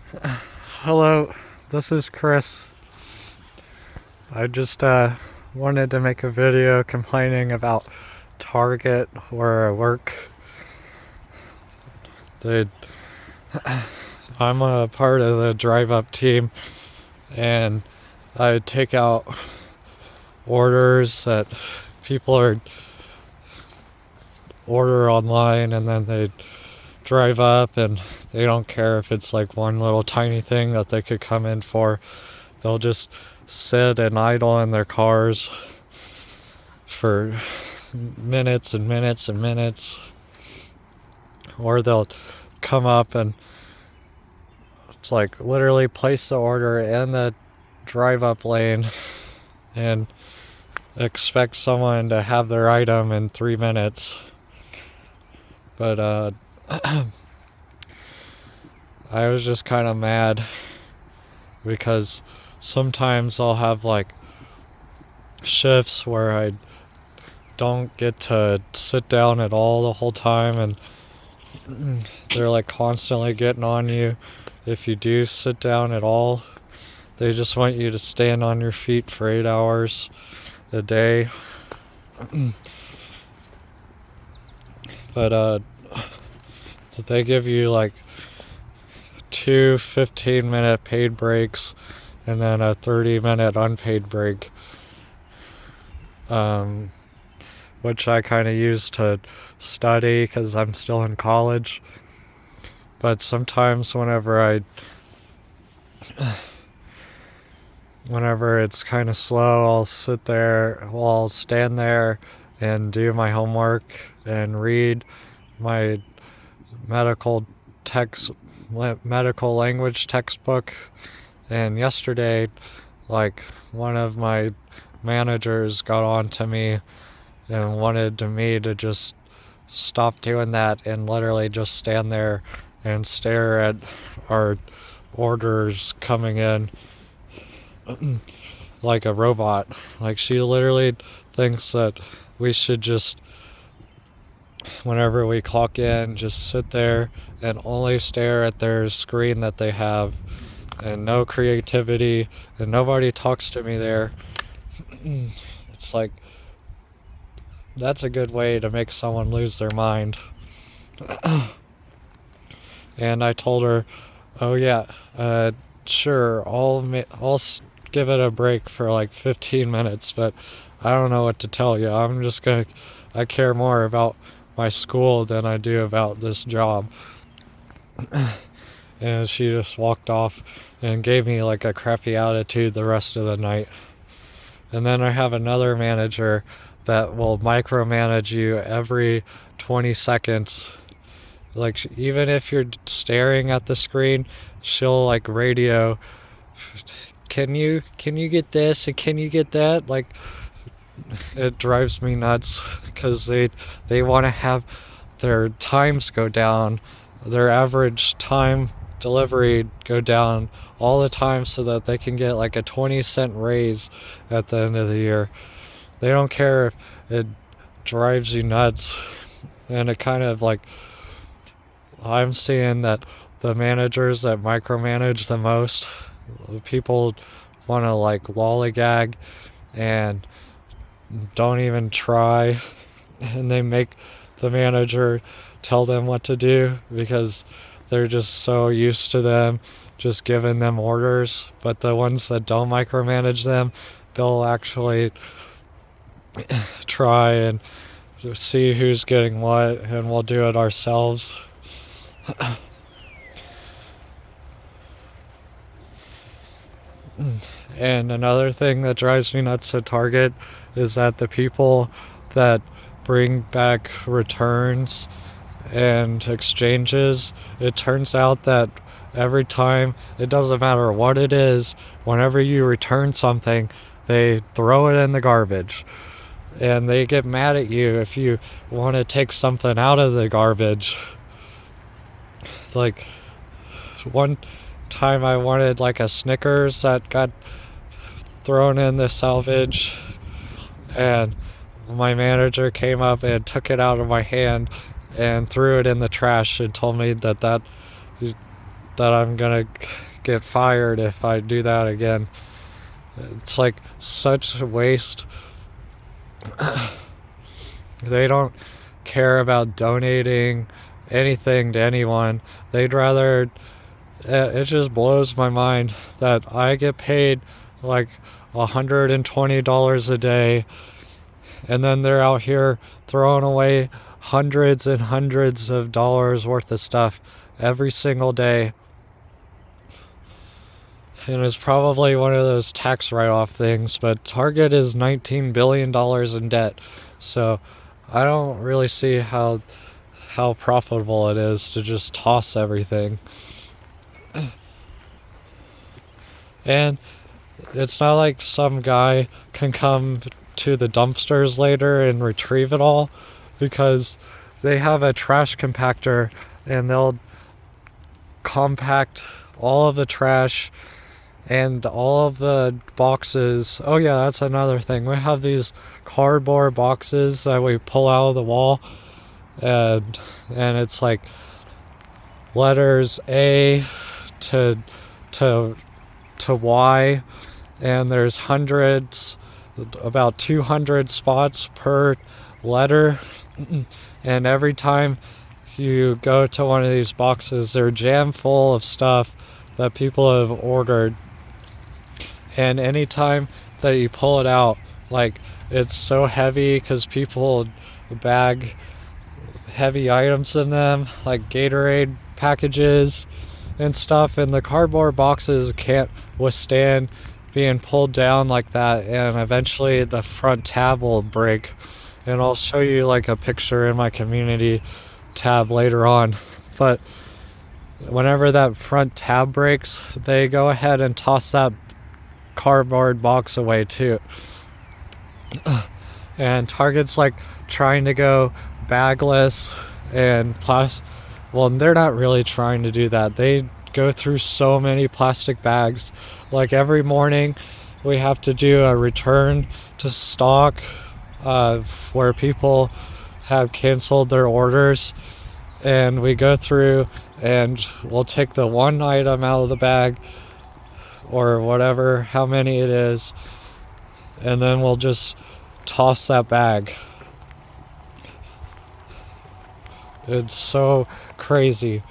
Hello, this is Chris. I just wanted to make a video complaining about Target where I work. They, I'm a part of the drive-up team, and I take out orders that people are order online, and then they drive up, and they don't care if it's like one little tiny thing that they could come in for. They'll just sit and idle in their cars for minutes and minutes and minutes, or they'll come up and it's like literally place the order in the drive up lane and expect someone to have their item in 3 minutes. But I was just kind of mad because sometimes I'll have like shifts where I don't get to sit down at all the whole time, and they're like constantly getting on you if you do sit down at all. They just want you to stand on your feet for 8 hours a day. But they give you like two 15-minute paid breaks and then a 30-minute unpaid break, which I kind of use to study because I'm still in college. But sometimes whenever it's kind of slow, I'll stand there and do my homework and read my medical language textbook. And yesterday, like, one of my managers got on to me and wanted me to just stop doing that and literally just stand there and stare at our orders coming in like a robot. Like, she literally thinks that we should just, whenever we clock in, just sit there and only stare at their screen that they have, and no creativity, and nobody talks to me there. It's like, that's a good way to make someone lose their mind. And I told her, oh yeah, sure, I'll give it a break for like 15 minutes, but I don't know what to tell you. I care more about my school than I do about this job. And she just walked off and gave me like a crappy attitude the rest of the night. And then I have another manager that will micromanage you every 20 seconds. Like, even if you're staring at the screen, she'll like radio, can you get this and can you get that? Like, it drives me nuts because they want to have their times go down, their average time delivery go down all the time so that they can get like a 20-cent raise at the end of the year. They don't care if it drives you nuts. And it kind of like, I'm seeing that the managers that micromanage the most, people want to like lollygag and don't even try, and they make the manager tell them what to do because they're just so used to them just giving them orders. But the ones that don't micromanage them, they'll actually try and see who's getting what, and we'll do it ourselves. And another thing that drives me nuts at Target is that the people that bring back returns and exchanges, it turns out that every time, it doesn't matter what it is, whenever you return something, they throw it in the garbage. And they get mad at you if you want to take something out of the garbage. Like, one time I wanted like a Snickers that got thrown in the salvage, and my manager came up and took it out of my hand and threw it in the trash and told me that that I'm gonna get fired if I do that again. It's like such a waste. They don't care about donating anything to anyone. They'd rather, it just blows my mind that I get paid like $120 a day, and then they're out here throwing away hundreds and hundreds of dollars worth of stuff every single day. And it's probably one of those tax write-off things, but Target is $19 billion in debt. So I don't really see how profitable it is to just toss everything. And it's not like some guy can come to the dumpsters later and retrieve it all, because they have a trash compactor and they'll compact all of the trash and all of the boxes. Oh yeah, that's another thing. We have these cardboard boxes that we pull out of the wall, and it's like letters A to Y, and there's hundreds, about 200 spots per letter, and every time you go to one of these boxes, they're jam full of stuff that people have ordered. And anytime that you pull it out, like, it's so heavy because people bag heavy items in them, like Gatorade packages and stuff, and the cardboard boxes can't withstand being pulled down like that, and eventually the front tab will break. And I'll show you like a picture in my community tab later on. But whenever that front tab breaks, they go ahead and toss that cardboard box away too. And Target's like trying to go bagless and well, they're not really trying to do that. They go through so many plastic bags. Like every morning we have to do a return to stock where people have canceled their orders, and we go through and we'll take the one item out of the bag, or whatever, how many it is, and then we'll just toss that bag. It's so crazy.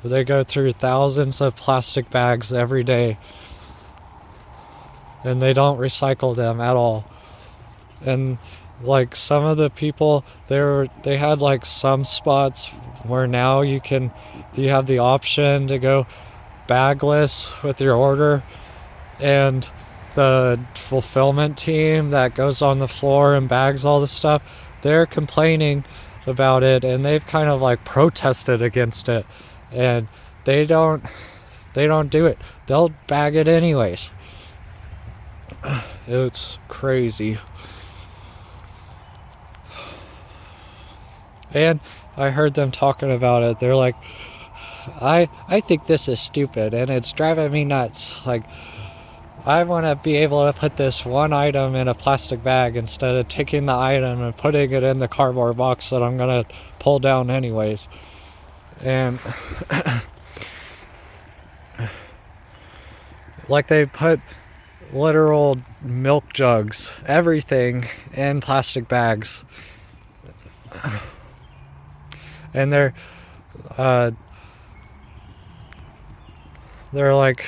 They go through thousands of plastic bags every day, and they don't recycle them at all. And like some of the people they had like some spots where now you have the option to go bagless with your order, and the fulfillment team that goes on the floor and bags all the stuff, they're complaining about it, and they've kind of like protested against it, and they don't do it. They'll bag it anyways. It's crazy. And I heard them talking about it. They're like, I think this is stupid and it's driving me nuts. Like, I want to be able to put this one item in a plastic bag instead of taking the item and putting it in the cardboard box that I'm going to pull down anyways. And like, they put literal milk jugs, everything, in plastic bags. And they're like,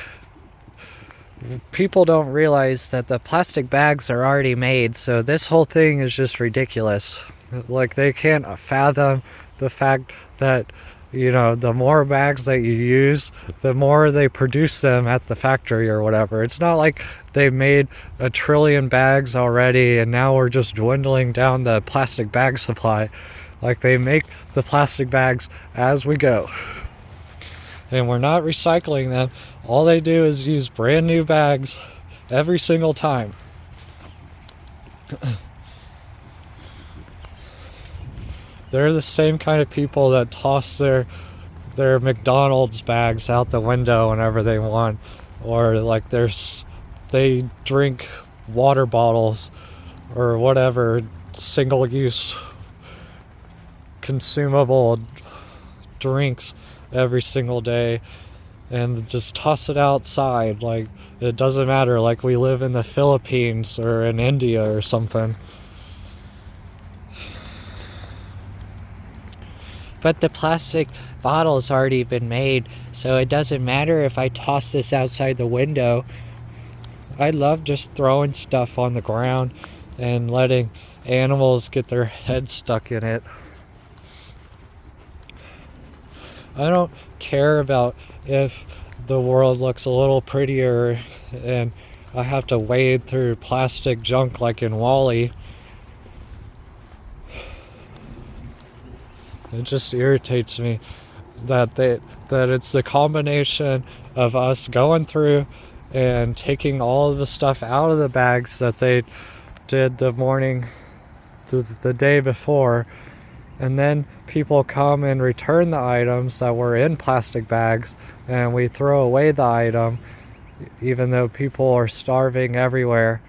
people don't realize that the plastic bags are already made, so this whole thing is just ridiculous. Like, they can't fathom the fact that, you know, the more bags that you use, the more they produce them at the factory or whatever. It's not like they made 1 trillion bags already and now we're just dwindling down the plastic bag supply. Like, they make the plastic bags as we go. And we're not recycling them. All they do is use brand new bags every single time. They're the same kind of people that toss their McDonald's bags out the window whenever they want, or like they drink water bottles or whatever single-use consumable drinks every single day and just toss it outside. Like, it doesn't matter, like we live in the Philippines or in India or something. But the plastic bottle's already been made, so it doesn't matter if I toss this outside the window. I love just throwing stuff on the ground and letting animals get their heads stuck in it. I don't care about if the world looks a little prettier and I have to wade through plastic junk like in Wall-E. It just irritates me that it's the combination of us going through and taking all of the stuff out of the bags that they did the day before, and then people come and return the items that were in plastic bags, and we throw away the item even though people are starving everywhere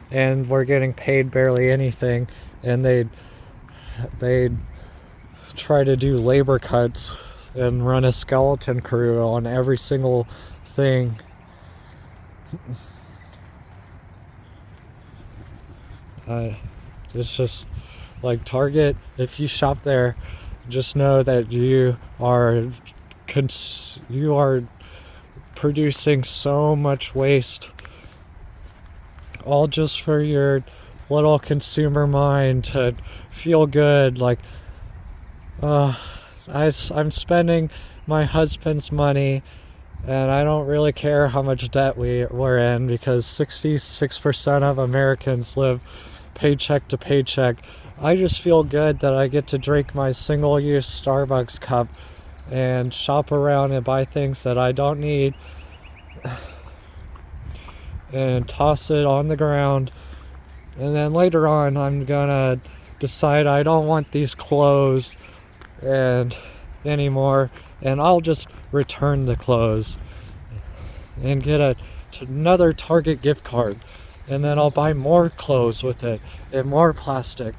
and we're getting paid barely anything, and they'd try to do labor cuts and run a skeleton crew on every single thing. It's just like Target. If you shop there, just know that you are producing so much waste, all just for your little consumer mind to feel good. Like, I'm spending my husband's money, and I don't really care how much debt we're in, because 66% of Americans live paycheck to paycheck. I just feel good that I get to drink my single-use Starbucks cup and shop around and buy things that I don't need and toss it on the ground. And then later on, I'm gonna decide I don't want these clothes anymore, and I'll just return the clothes and get another Target gift card, and then I'll buy more clothes with it and more plastic.